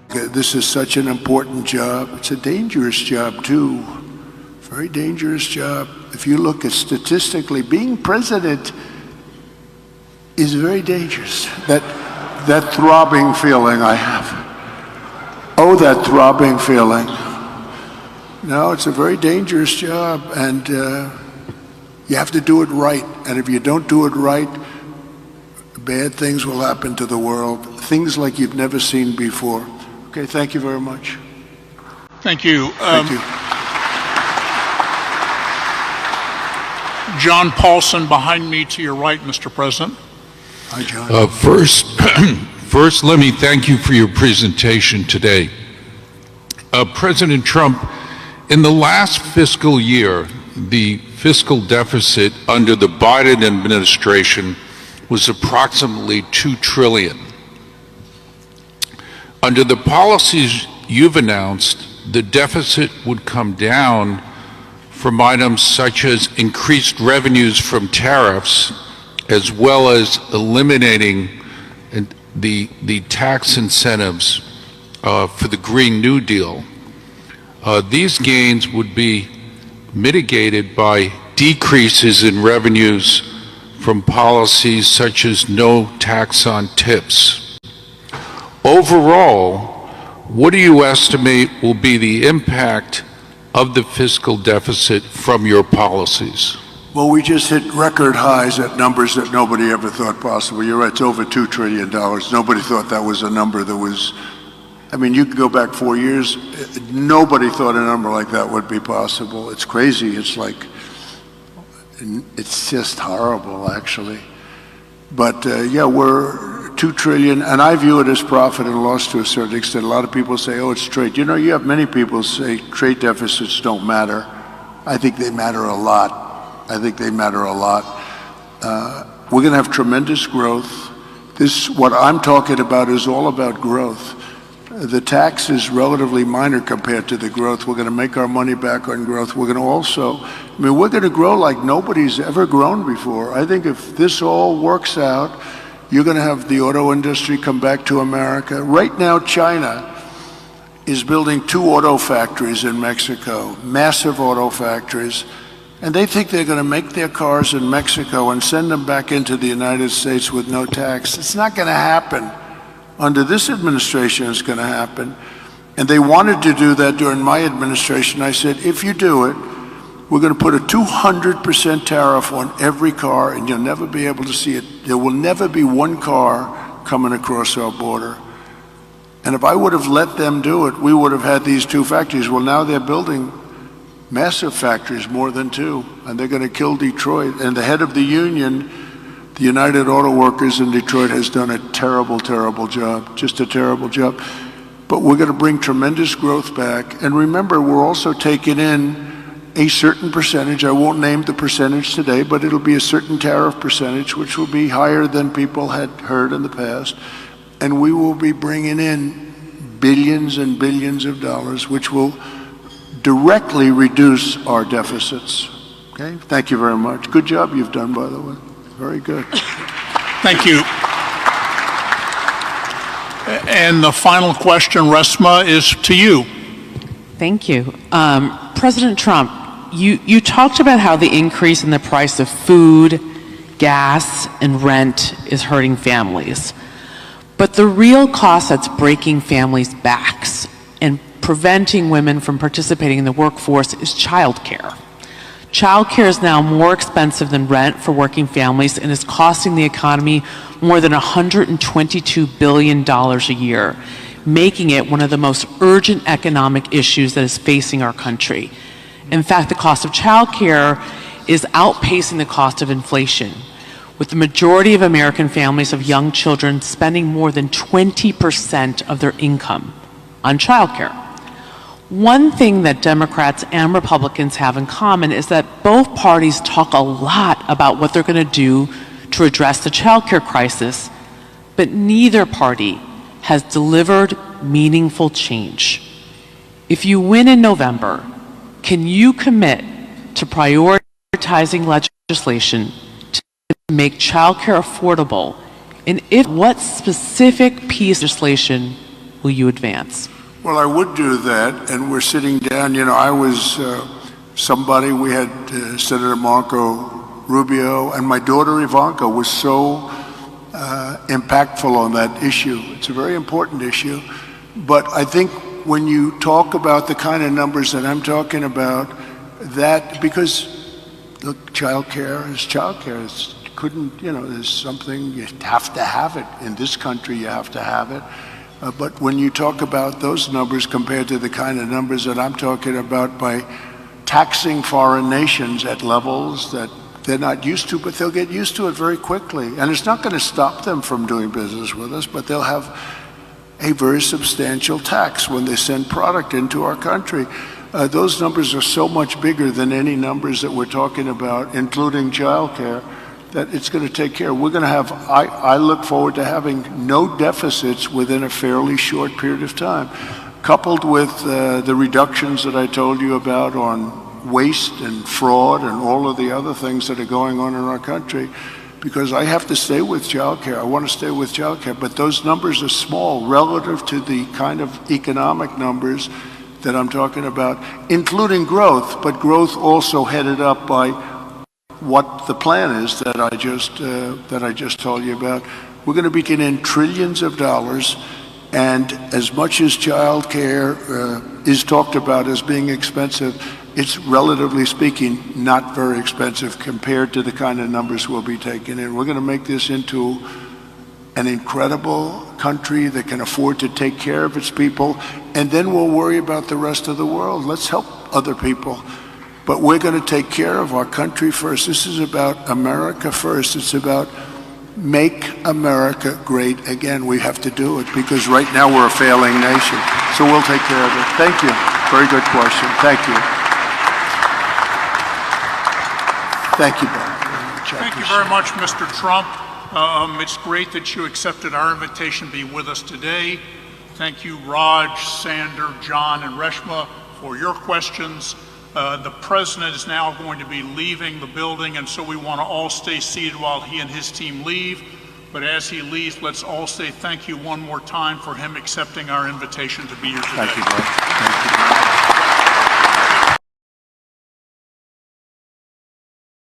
This is such an important job. It's a dangerous job, too. Very dangerous job. If you look at statistically, being president is very dangerous. That throbbing feeling I have. Oh, that throbbing feeling. No, it's a very dangerous job, and you have to do it right. And if you don't do it right, bad things will happen to the world. Things like you've never seen before. Okay, thank you very much. Thank you. Thank you. John Paulson behind me to your right, Mr. President. Hi, John. First, let me thank you for your presentation today. President Trump, in the last fiscal year, the fiscal deficit under the Biden administration was approximately $2 trillion. Under the policies you've announced, the deficit would come down from items such as increased revenues from tariffs, as well as eliminating the tax incentives for the Green New Deal. These gains would be mitigated by decreases in revenues from policies such as no tax on tips. Overall, what do you estimate will be the impact of the fiscal deficit from your policies? Well, we just hit record highs at numbers that nobody ever thought possible. You're right, it's over $2 trillion. Nobody thought that was a number that was, I mean, you could go back 4 years, nobody thought a number like that would be possible. It's crazy, it's like, it's just horrible, actually. But yeah, we're $2 trillion, and I view it as profit and loss to a certain extent. A lot of people say, oh, it's trade. You know, you have many people say trade deficits don't matter. I think they matter a lot. I think they matter a lot. We're going to have tremendous growth. What I'm talking about is all about growth. The tax is relatively minor compared to the growth. We're going to make our money back on growth. We're going to also, I mean, we're going to grow like nobody's ever grown before. I think if this all works out, you're going to have the auto industry come back to America. Right now, China is building 2 auto factories in Mexico, massive auto factories, and they think they're going to make their cars in Mexico and send them back into the United States with no tax. It's not going to happen. Under this administration, it's going to happen. And they wanted to do that during my administration. I said, if you do it, we're going to put a 200% tariff on every car, and you'll never be able to see it. There will never be one car coming across our border. And if I would have let them do it, we would have had these 2 factories. Well, now they're building massive factories, more than 2, and they're going to kill Detroit. And the head of the union, the United Auto Workers in Detroit, has done a terrible, terrible job, just a terrible job. But we're going to bring tremendous growth back. And remember, we're also taking in a certain percentage. I won't name the percentage today, but it'll be a certain tariff percentage, which will be higher than people had heard in the past. And we will be bringing in billions and billions of dollars, which will directly reduce our deficits. Okay? Thank you very much. Good job you've done, by the way. Very good. Thank you. And the final question, Resma, is to you. Thank you. President Trump, you talked about how the increase in the price of food, gas, and rent is hurting families. But the real cost that's breaking families' backs and preventing women from participating in the workforce is childcare. Childcare is now more expensive than rent for working families and is costing the economy more than $122 billion a year, making it one of the most urgent economic issues that is facing our country. In fact, the cost of childcare is outpacing the cost of inflation, with the majority of American families of young children spending more than 20% of their income on childcare. One thing that Democrats and Republicans have in common is that both parties talk a lot about what they're going to do to address the childcare crisis, but neither party has delivered meaningful change. If you win in November, can you commit to prioritizing legislation to make childcare affordable? And if what specific piece of legislation will you advance? Well, I would do that, and we're sitting down. You know, I was somebody, we had Senator Marco Rubio, and my daughter Ivanka was so impactful on that issue. It's a very important issue, but I think when you talk about the kind of numbers that I'm talking about, that, because look, childcare is childcare. It's, couldn't, you know, there's something, you have to have it. In this country, you have to have it. But when you talk about those numbers compared to the kind of numbers that I'm talking about by taxing foreign nations at levels that they're not used to, but they'll get used to it very quickly. And it's not going to stop them from doing business with us, but they'll have a very substantial tax when they send product into our country. Those numbers are so much bigger than any numbers that we're talking about, including childcare, that it's going to take care. We're going to have, I look forward to having no deficits within a fairly short period of time, coupled with the reductions that I told you about on waste and fraud and all of the other things that are going on in our country. Because I have to stay with childcare. I want to stay with childcare, but those numbers are small relative to the kind of economic numbers that I'm talking about, including growth, but growth also headed up by what the plan is that I just told you about. We're going to be getting in trillions of dollars, and as much as child care is talked about as being expensive, it's relatively speaking not very expensive compared to the kind of numbers we'll be taking in. We're going to make this into an incredible country that can afford to take care of its people, and then we'll worry about the rest of the world. Let's help other people. But we're going to take care of our country first. This is about America first. It's about make America great again. We have to do it because right now we're a failing nation. So we'll take care of it. Thank you. Very good question. Thank you. Thank you, Bob. Thank you very much, Mr. Trump. It's great that you accepted our invitation to be with us today. Thank you, Raj, Sander, John, and Reshma, for your questions. The president is now going to be leaving the building, and so we want to all stay seated while he and his team leave. But as he leaves, let's all say thank you one more time for him accepting our invitation to be here today. Thank you, Bob.